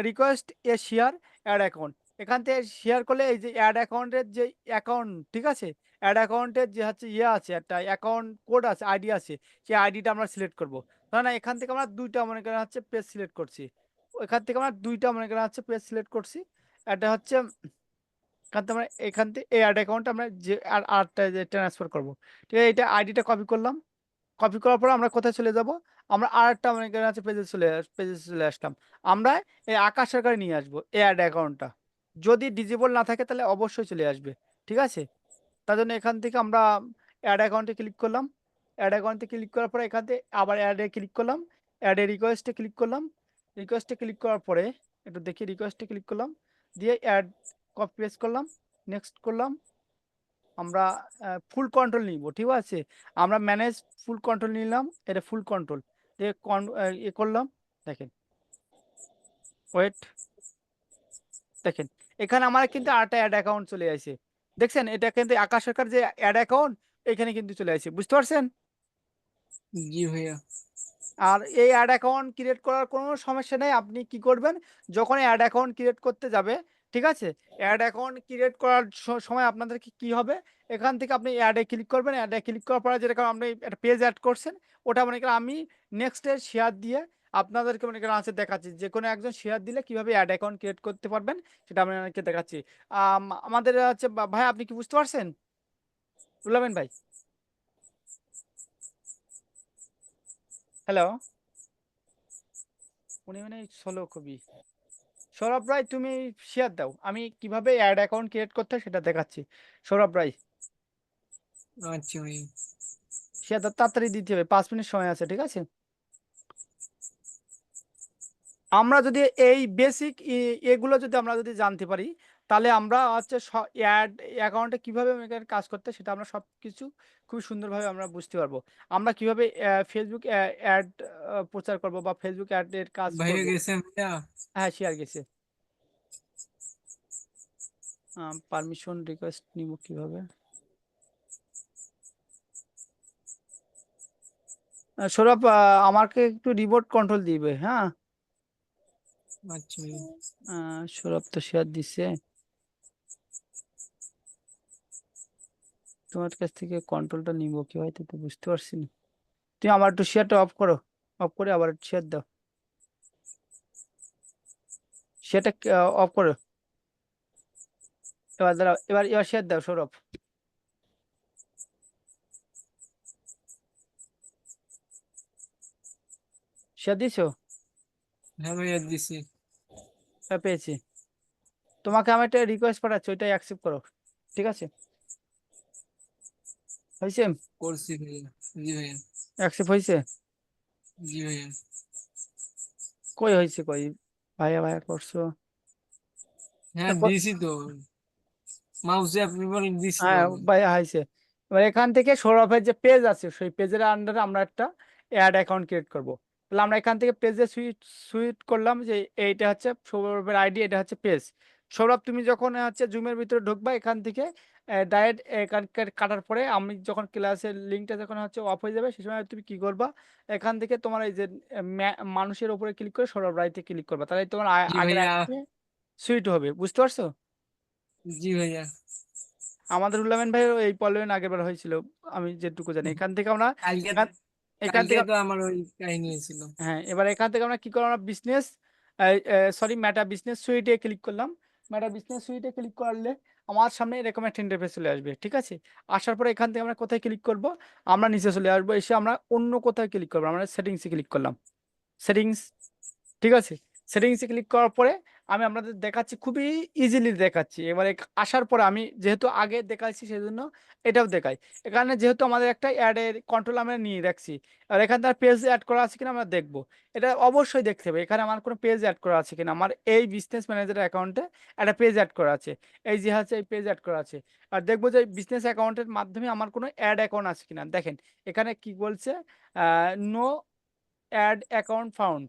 S1: রিকোয়েস্ট এ শেয়ার অ্যাড অ্যাকাউন্ট, এখান থেকে শেয়ার করলে এই যে অ্যাড অ্যাকাউন্টের যে অ্যাকাউন্ট, ঠিক আছে, অ্যাড অ্যাকাউন্টের যে হচ্ছে আছে, একটা অ্যাকাউন্ট কোড আছে, আইডি আছে, সেই আইডিটা আমরা সিলেক্ট করব। না না, এখান থেকে আমরা দুইটা মনে করেন হচ্ছে পেজ সিলেক্ট করছি, এখান থেকে আমরা দুইটা মনে করেন হচ্ছে পেজ সিলেক্ট করছি। এটা হচ্ছে কারণ আমরা এখান থেকে এই অ্যাড অ্যাকাউন্ট আমরা যে আরটা যে ট্রান্সফার করব। ঠিক আছে? এটা আইডিটা কপি করলাম। কপি করার পরে আমরা কোথায় চলে যাব? আমরা আরেকটা মনে করেন হচ্ছে পেজে চলে আসলাম। আমরা এই আকাশ সরকারে নিয়ে আসবো এই অ্যাড অ্যাকাউন্টটা। যদি ডিজেবল না থাকে তাহলে অবশ্যই চলে আসবে। ঠিক আছে? তার জন্য এখান থেকে আমরা অ্যাড অ্যাকাউন্টে ক্লিক করলাম। অ্যাড অ্যাকাউন্টে ক্লিক করার পরে এখান থেকে আবার অ্যাডে ক্লিক করলাম। অ্যাডে রিকোয়েস্টে ক্লিক করলাম। রিকোয়েস্টে ক্লিক করার পরে একটু দেখি রিকোয়েস্টে ক্লিক করলাম। দিয়ে অ্যাড কপি পেস্ট করলাম। নেক্সট করলাম। আমরা ফুল কন্ট্রোল নিব। ঠিক আছে? আমরা ম্যানেজ ফুল কন্ট্রোল নিলাম। এটা ফুল কন্ট্রোল। দিয়ে করলাম। দেখেন। ওয়েট। দেখেন। এখানে আমার কিন্তু আরেকটা অ্যাড অ্যাকাউন্ট চলে আসে। দেখছেন? এটা কিন্তু আকাশ সরকার যে অ্যাড অ্যাকাউন্ট এখানে কিন্তু চলে আসে। বুঝতে পারছেন?
S3: জি ভাইয়া।
S1: আর এই অ্যাড অ্যাকাউন্ট ক্রিয়েট করার কোনো সমস্যা নেই। আপনি কি করবেন? যখন অ্যাড অ্যাকাউন্ট ক্রিয়েট করতে যাবে, ঠিক আছে? অ্যাড অ্যাকাউন্ট ক্রিয়েট করার সময় আপনাদেরকে কি হবে? এখান থেকে আপনি অ্যাডে ক্লিক করবেন। অ্যাডে ক্লিক করার পরে যেরকম আপনি একটা পেজ অ্যাড করছেন, ওটা মনে করেন আমি নেক্সট এর শেয়ার দিয়ে আপনাদেরকে মনে করেন আছে দেখাচ্ছি। যেকোনো একজন শেয়ার দিলে কিভাবে অ্যাড অ্যাকাউন্ট ক্রিয়েট করতে পারবেন সেটা আমি আপনাদেরকে দেখাচ্ছি। আমাদের হচ্ছে ভাই আপনি কি বুঝতে পারছেন? রুলামেন ভাই? হ্যালো? উনি মানে স্লো খুবই। সৌরভ রায় তুমি শেয়ার দাও। আমি কিভাবে অ্যাড অ্যাকাউন্ট ক্রিয়েট করতে হয় সেটা দেখাচ্ছি। সৌরভ রায়
S3: আচ্ছা ভাইয়া।
S1: শেয়ার দাও, তাড়াতাড়ি দিতে হবে। 5 মিনিট সময় আছে। ঠিক আছে? আমরা যদি এই বেসিক এগুলো যদি আমরা যদি জানতে পারি তাহলে আমরা হচ্ছে অ্যাড অ্যাকাউন্টে কিভাবে আমাদের কাজ করতে হয় সেটা আমরা সবকিছু খুব সুন্দরভাবে আমরা বুঝতে পারবো। আমরা কিভাবে ফেসবুক অ্যাড প্রচার করব বা ফেসবুক অ্যাড এর কাজ
S3: ভাইয়া
S1: করব।
S3: গেছে ভাইয়া।
S1: হ্যাঁ, শেয়ার গেছে। পারমিশন রিকোয়েস্ট নিব কিভাবে? সৌরভ আমাকে একটু রিমোট কন্ট্রোল দিবে। হ্যাঁ,
S3: আচ্ছা ভাইয়া।
S1: সৌরভ তো শেয়ার দিছে। তোমার কাছ থেকে কন্ট্রোলটা নিব কিভাবে তো বুঝতে পারছি না। তুমি আমার একটু শেয়ারটা অফ করো। অফ করে আবার শেয়ার দাও। শেয়ারটা অফ করো। এবার দাঁড়াও, এবার এবার শেয়ার দাও সৌরভ। শেয়ার দিছো?
S3: হ্যাঁ ভাইয়া দিছি।
S1: হ্যাঁ, পেয়েছি। তোমাকে আমি একটা রিকোয়েস্ট পাঠাচ্ছি, ওইটাই অ্যাকসেপ্ট করো। ঠিক আছে? হয়েছে?
S3: করছি ভাইয়া। জি ভাইয়া।
S1: অ্যাকসেপ্ট হয়েছে?
S3: জি ভাইয়া।
S1: কই হয়েছে কই? ভাইয়া ভাইয়া করছো।
S3: হ্যাঁ দিছি তো। মাউসে অ্যাপ্রুভাল দিছি তো
S1: হ্যাঁ
S3: আমি।
S1: ভাইয়া হয়েছে। এবার এখান থেকে সৌরভের যে পেজ আছে সেই পেজের আন্ডারে আমরা একটা অ্যাড অ্যাকাউন্ট ক্রিয়েট করব। তাহলে আমরা এখান থেকে পেজে সুইট করলাম যে এইটা হচ্ছে সৌরভের আইডি, এটা হচ্ছে পেজ। সৌরভ তুমি যখন হচ্ছে জুমের ভিতরে ঢুকবা এখান থেকে ডাইরেক্ট এখানকার কাটার পরে আমি যখন ক্লাসের লিঙ্কটা যখন হচ্ছে অফ হয়ে যাবে সেই সময় তুমি কি করবা? এখান থেকে তোমার এই যে মানুষের উপরে ক্লিক করে সৌরভ রাইতে ক্লিক করবা, তাহলে তোমার
S3: জি
S1: আগের
S3: ভাইয়া।
S1: আইডি সুইট হবে। বুঝতে পারছো?
S3: জি ভাইয়া।
S1: আমাদের উল্লামেন ভাই এই পল্লবীন আগের বার হয়েছিল, আমি যেটুকু জানি। এখান থেকে আমরা
S3: কালকে
S1: এখান এখান
S3: কালকে
S1: থেকে
S3: তো আমার ওই কাহিনী হয়েছিল।
S1: হ্যাঁ, এবার এখান থেকে আমরা কি করলাম? আমরা বিজনেস সরি মেটা বিজনেস সুইটে ক্লিক করলাম। মেটা বিজনেস সুইটে ক্লিক করলে আমার সামনে এরকম একটা ইন্টারফেস চলে আসবে। ঠিক আছে? আসার পরে এখান থেকে আমরা কোথায় ক্লিক করব? আমরা নিচে চলে আসবো, এসে আমরা অন্য কোথায় ক্লিক করবো? আমরা সেটিংসে ক্লিক করলাম। সেটিংস। ঠিক আছে? সেটিংসে ক্লিক করার পরে আমি আপনাদের দেখাচ্ছি, খুবই ইজিলি দেখাচ্ছি। এবারে আসার পরে আমি যেহেতু আগে দেখাচ্ছি সেজন্য এটাও দেখাই। এখানে যেহেতু আমাদের একটা অ্যাডের কন্ট্রোল আমরা নিয়ে রাখছি, আর এখানে তার পেজ অ্যাড করা আছে কিনা আমরা দেখবো। এটা অবশ্যই দেখতে হবে এখানে আমার কোনো পেজ অ্যাড করা আছে কিনা। আমার এই বিজনেস ম্যানেজার অ্যাকাউন্টে একটা পেজ অ্যাড করা আছে। এই যে হচ্ছে এই পেজ অ্যাড করা আছে। আর দেখবো যে বিজনেস অ্যাকাউন্টের মাধ্যমে আমার কোনো অ্যাড অ্যাকাউন্ট আছে কিনা। দেখেন এখানে কি বলছে, নো অ্যাড অ্যাকাউন্ট ফাউন্ড।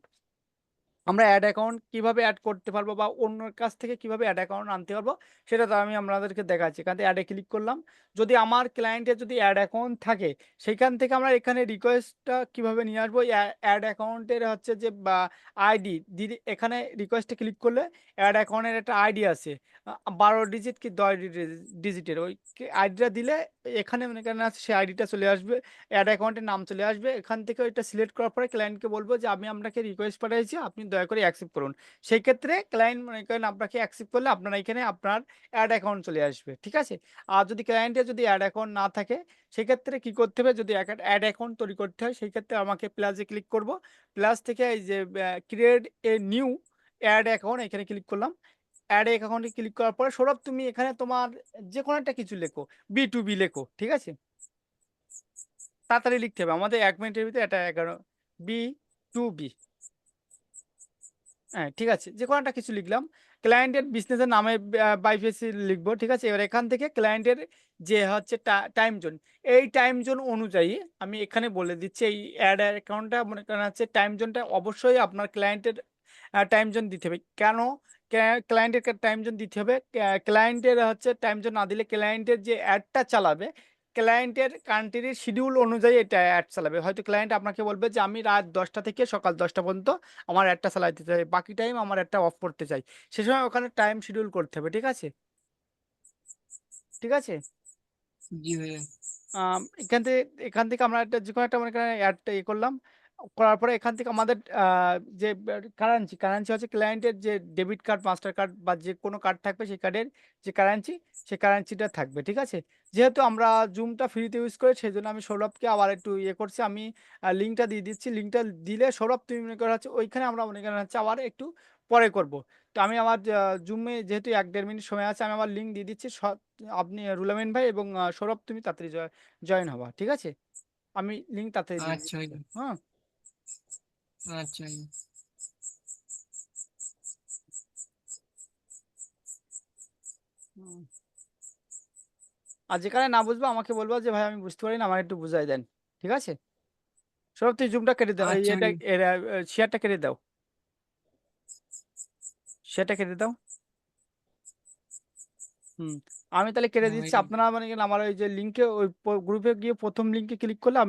S1: আমরা অ্যাড অ্যাকাউন্ট কিভাবে অ্যাড করতে পারবো বা অন্যের কাছ থেকে কিভাবে অ্যাড অ্যাকাউন্ট আনতে পারবো সেটা তো আমি আপনাদেরকে দেখাচ্ছি। এখান থেকে অ্যাডে ক্লিক করলাম। যদি আমার ক্লায়েন্টের যদি অ্যাড অ্যাকাউন্ট থাকে সেখান থেকে আমরা এখানে রিকোয়েস্টটা কিভাবে নিয়ে আসবো? অ্যাড অ্যাকাউন্টের হচ্ছে যে বা আইডি দিদি, এখানে রিকোয়েস্টে ক্লিক করলে অ্যাড অ্যাকাউন্টের একটা আইডি আছে 12 ডিজিট কি 10 ডিজিটের। ওই আইডিটা দিলে এখানে মনে করেন আছে সেই আইডিটা চলে আসবে, অ্যাড অ্যাকাউন্টের নাম চলে আসবে। এখান থেকে ওইটা সিলেক্ট করার পরে ক্লায়েন্টকে বলবো যে আমি আপনাকে রিকোয়েস্ট পাঠিয়েছি, আপনি দয়া দয়া করে অ্যাকসেপ্ট করুন। সেই ক্ষেত্রে ক্লায়েন্ট মনে করেন আপনাকে অ্যাকসেপ্ট করলে আপনার এখানে আপনার অ্যাড অ্যাকাউন্ট চলে আসবে। ঠিক আছে? আর যদি ক্লায়েন্টের যদি অ্যাড অ্যাকাউন্ট না থাকে সেক্ষেত্রে কি করতে হবে? যদি অ্যাড অ্যাকাউন্ট তৈরি করতে হয় সেই ক্ষেত্রে আমাকে প্লাসে ক্লিক করব। প্লাস থেকে এই যে create a new ad account এখানে ক্লিক করলাম। অ্যাড অ্যাকাউন্টে ক্লিক করার পরে সৌরভ তুমি এখানে তোমার যেকোনো একটা কিছু লেখো। B2B লেখো। ঠিক আছে? তাড়াতাড়ি লিখতে হবে। আমাদের ১ মিনিটের ভিতরে এটা ১১ B2B হ্যাঁ, ঠিক আছে। যেকোনো একটা কিছু লিখলাম। ক্লায়েন্টের বিজনেসের নামে বাইফেসি লিখবো। ঠিক আছে? এবার এখান থেকে ক্লায়েন্টের যে হচ্ছে টাইম জোন, এই টাইম জোন অনুযায়ী আমি এখানে বলে দিচ্ছি এই অ্যাড অ্যাকাউন্টটা মনে করেন হচ্ছে টাইম জোনটা অবশ্যই আপনার ক্লায়েন্টের টাইম জোন দিতে হবে। কেন? ক্লায়েন্টের টাইম জোন দিতে হবে। ক্লায়েন্টের হচ্ছে টাইম জোন না দিলে ক্লায়েন্টের যে অ্যাডটা চালাবে, ক্লায়েন্টের কান্ট্রির শিডিউল অনুযায়ী এটা অ্যাড চালাবে। হয়তো ক্লায়েন্ট আপনাকে বলবে যে আমি রাত ১০টা থেকে সকাল ১০টা পর্যন্ত আমার অ্যাডটা চালাইতে চাই। বাকি টাইম আমার অ্যাডটা অফ করতে চাই। সে সময় ওখানে টাইম শিডিউল করতে হবে। ঠিক আছে? ঠিক আছে?
S3: জি ভাইয়া।
S1: এখান থেকে আমরা একটা যেকোনো একটা মনে করেন অ্যাডটা করলাম। করার পরে এখান থেকে আমাদের যে কারেন্সি হচ্ছে ক্লায়েন্টের যে ডেবিট কার্ড, মাস্টার কার্ড বা যেকোনো কার্ড থাকবে সেই কার্ডের যে কারেন্সি, সেই কারেন্সিটা থাকবে। ঠিক আছে? যেহেতু আমরা জুমটা ফ্রিতে ইউজ করি সেজন্য আমি সৌরভকে আবার একটু করছি। আমি লিঙ্কটা দিয়ে দিচ্ছি। লিঙ্কটা দিলে সৌরভ তুমি মনে করেন হচ্ছে ওইখানে আমরা মনে করেন হচ্ছে আবার একটু পরে করব। তো আমি আমার জুমে যেহেতু ১-১.৫ মিনিট সময় আছে আমি আমার লিঙ্ক দিয়ে দিচ্ছি। আপনি রুল আমিন ভাই এবং সৌরভ তুমি তাড়াতাড়ি জয়েন হবা। ঠিক আছে? আমি লিঙ্ক তাড়াতাড়ি দিয়ে
S3: আচ্ছা
S1: দিচ্ছি।
S3: ভাইয়া।
S1: হ্যাঁ?
S3: আচ্ছা ভাইয়া।
S1: হুম। আর যেখানে না বুঝবা আমাকে বলবা যে ভাই আমি বুঝতে পারি না আমাকে একটু বুঝাই দেন। ঠিক আছে? সৌরভ তুই জুমটা কেটে দাও। এই
S3: আচ্ছা
S1: এটা
S3: ভাইয়া।
S1: শেয়ারটা কেটে দাও। শেয়ারটা কেটে দাও। হুম। আমি তাহলে কেটে
S3: হ্যাঁ
S1: দিচ্ছি।
S3: ভাইয়া।
S1: আপনারা মানে আমার ওই যে লিঙ্কে ওই গ্রুপে গিয়ে ১ম লিঙ্কে ক্লিক করলে